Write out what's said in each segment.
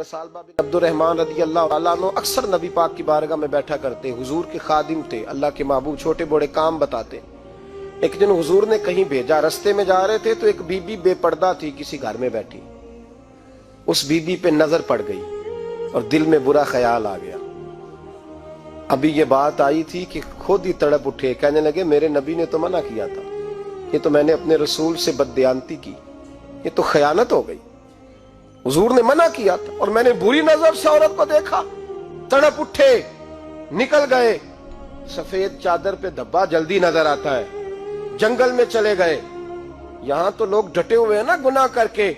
सालबा बिन Abdurrahman रदी अल्लाह ताला अन्हु अक्सर नबी पाक की बारगाह में बैठा करते, हुजूर के खादिम थे, अल्लाह के महबूब, छोटे बड़े काम बताते। एक दिन हुजूर ने कहीं भेजा, रस्ते में जा रहे थे तो एक बीबी बेपर्दा थी, किसी घर में बैठी। उस बीबी पे नजर पड़ गई और दिल में बुरा ख्याल आ गया। अभी ये बात आई थी कि खुद ही तड़प उठे, कहने लगे मेरे नबी ने तो मना किया था, ये तो मैंने अपने रसूल से बददियानती की, ये तो खयानत हो गई। हुजूर ने मना किया था और मैंने बुरी नजर से औरत को देखा। तड़प उठे, निकल गए। सफेद चादर पे धब्बा जल्दी नजर आता है। जंगल में चले गए। यहां तो लोग डटे हुए हैं ना गुनाह करके।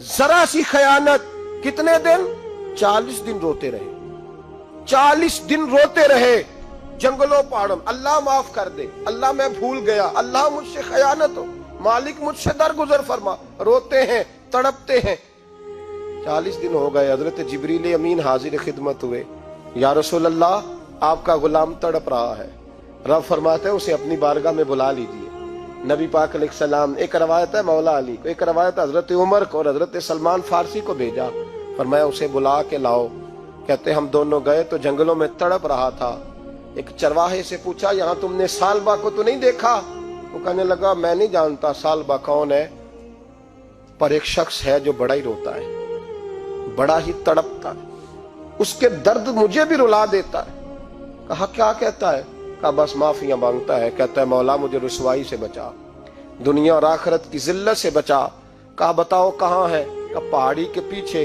जरा सी खयानत, कितने दिन? 40 दिन रोते रहे। 40 दिन रोते रहे जंगलों पहाड़ों। अल्लाह माफ कर दे, अल्लाह मैं भूल गया, अल्लाह मुझसे खयानत हो, मालिक मुझसे दरगुजर फरमा। रोते हैं, तड़पते हैं। 40 दिन हो गए। हजरत जिब्रील अमीन हाजिर खिदमत हुए। या रसूल अल्लाह, आपका गुलाम तड़प रहा है। रब फरमाते हैं उसे अपनी बारगाह में बुला लीजिए। नबी पाक अलैहिस्सलाम, एक रवायत है मौला अली को, एक रवायत हजरत उमर को और हजरत सलमान फारसी को भेजा। फरमाया उसे बुला के लाओ। कहते हम दोनों गए तो जंगलों में तड़प रहा था। एक चरवाहे से पूछा, यहाँ तुमने सालबा को तो नहीं देखा? वो कहने लगा मैं नहीं जानता सालबा कौन है, पर एक शख्स है जो बड़ा ही रोता है, बड़ा ही तड़पता है, उसके दर्द मुझे भी रुला देता है। कहा क्या कहता है? कहा बस माफिया मांगता है। कहता है मौला मुझे रुसवाई से बचा, दुनिया और आखिरत की जिल्लत से बचा। कहा बताओ कहाँ है? कहा पहाड़ी के पीछे।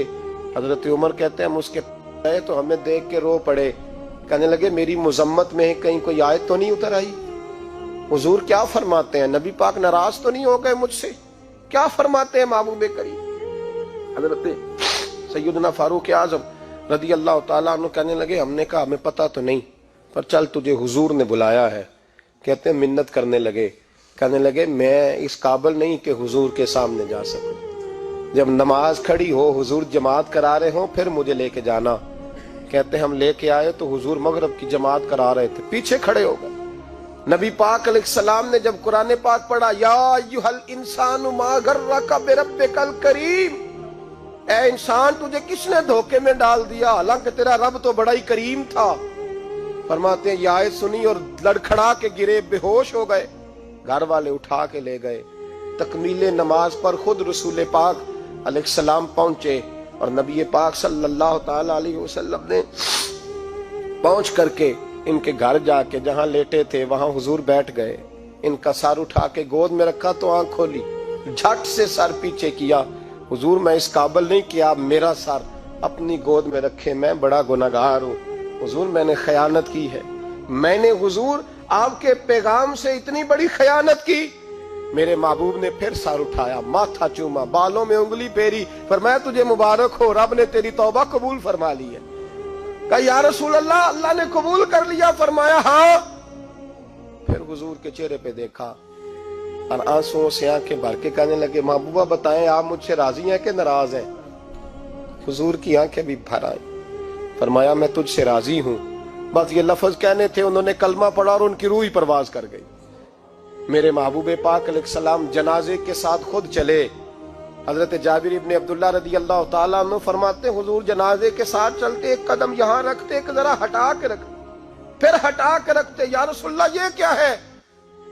हजरत उमर कहते हैं हम उसके गए तो हमें देख के रो पड़े। कहने लगे मेरी मुजम्मत में कहीं कोई आयत तो नहीं उतर आई? हुजूर क्या फरमाते हैं? नबी पाक नाराज तो नहीं हो गए मुझसे? क्या फरमाते हैं महबूब करीम? हजरत सैयदना फारूक आजम रदी अल्लाह ताला अन्हु कहने लगे हमने कहा हमें पता तो नहीं, पर चल तुझे हुजूर ने बुलाया है। कहते हैं मिन्नत करने लगे। कहने लगे मैं इस काबिल नहीं कि हुजूर के सामने जा सकूं। जब नमाज खड़ी हो, हुजूर जमात करा रहे हो, फिर मुझे लेके जाना। कहते हम लेके आए तो हुजूर मगरिब की जमात करा रहे थे, पीछे खड़े हो गए। नबी पाक अलैहिस्सलाम ने जब कुरान पाक पढ़ा, या अय्युहल इंसानु मा गर्रका बिरब्बिकल करीम, ऐ इंसान तुझे किसने धोखे में डाल दिया, हालांकि तेरा रब तो बड़ा ही करीम था। फरमाते हैं ये आयत सुनी और लड़खड़ा के गिरे, बेहोश हो गए। घर वाले उठा के ले गए। तकमीले नमाज पर खुद रसूल पाक अलैहिस्सलाम पहुंचे और नबी पाक सल्लल्लाहु ताला अलैहि वसल्लम ने पहुंच करके इनके घर जाके जहां लेटे थे वहां हुजूर बैठ गए। इनका सर उठा के गोद में रखा तो आंख खोली, झट से सर पीछे किया। हुजूर मैं इस काबिल नहीं कि आप मेरा सर अपनी गोद में रखे, मैं बड़ा गुनहगार हूँ। हुजूर मैंने खयानत की है, मैंने हुजूर आपके पैगाम से इतनी बड़ी खयानत की। मेरे महबूब ने फिर सर उठाया, माथा चूमा, बालों में उंगली फेरी, फरमाया तुझे मुबारक हो, रब ने तेरी तौबा कबूल फरमा ली है। कहा या रसूल अल्लाह, अल्लाह ने कबूल कर लिया? फरमाया हाँ। फिर हुजूर के चेहरे पे देखा और आंसुओं से आंखें भर के कहने लगे महबूबा बताएं आप मुझसे राजी हैं कि नाराज हैं? हुजूर की आंखें भी भर आई। फरमाया मैं तुझसे राजी हूं। बस ये लफ्ज कहने थे, उन्होंने कलमा पढ़ा और उनकी रूह ही परवाज कर गई। मेरे महबूब पाक अलैहिस्सलाम जनाजे के साथ खुद चले। हजरत जाबिर इब्न अब्दुल्लाह रदी अल्लाह ताला अन्हु फरमाते हुजूर जनाजे के साथ चलते, एक कदम यहाँ रखते, एक जरा हटा के रखते, फिर हटा के रखते। या रसूलल्लाह ये क्या है?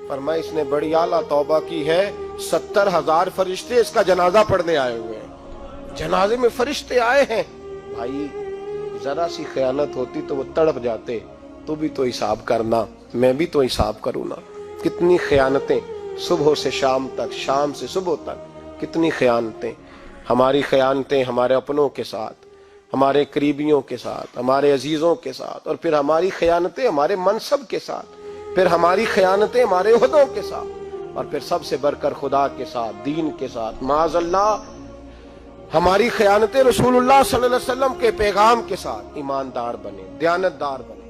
फरमाया इसने बड़ी आला तौबा की है, 70,000 फरिश्ते इसका जनाजा पढ़ने आए हुए हैं। जनाजे में फरिश्ते आए हैं। भाई जरा सी खयानत होती तो वो तड़प जाते। तू भी तो हिसाब करना, मैं भी तो हिसाब करूँ ना। कितनी खयानतें सुबह से शाम तक, शाम से सुबह तक, कितनी खयानतें। हमारी खयानतें हमारे अपनों के साथ, हमारे करीबियों के साथ, हमारे अजीजों के साथ, और फिर हमारी खयानतें हमारे मनसब के साथ, फिर हमारी खयानतें हमारे ओहदों के साथ, और फिर सबसे बढ़कर खुदा के साथ, दीन के साथ। माज़अल्लाह हमारी खयानतें रसूलुल्लाह सल्लल्लाहु अलैहि वसल्लम के पैगाम के साथ। ईमानदार बने, दयानतदार बने।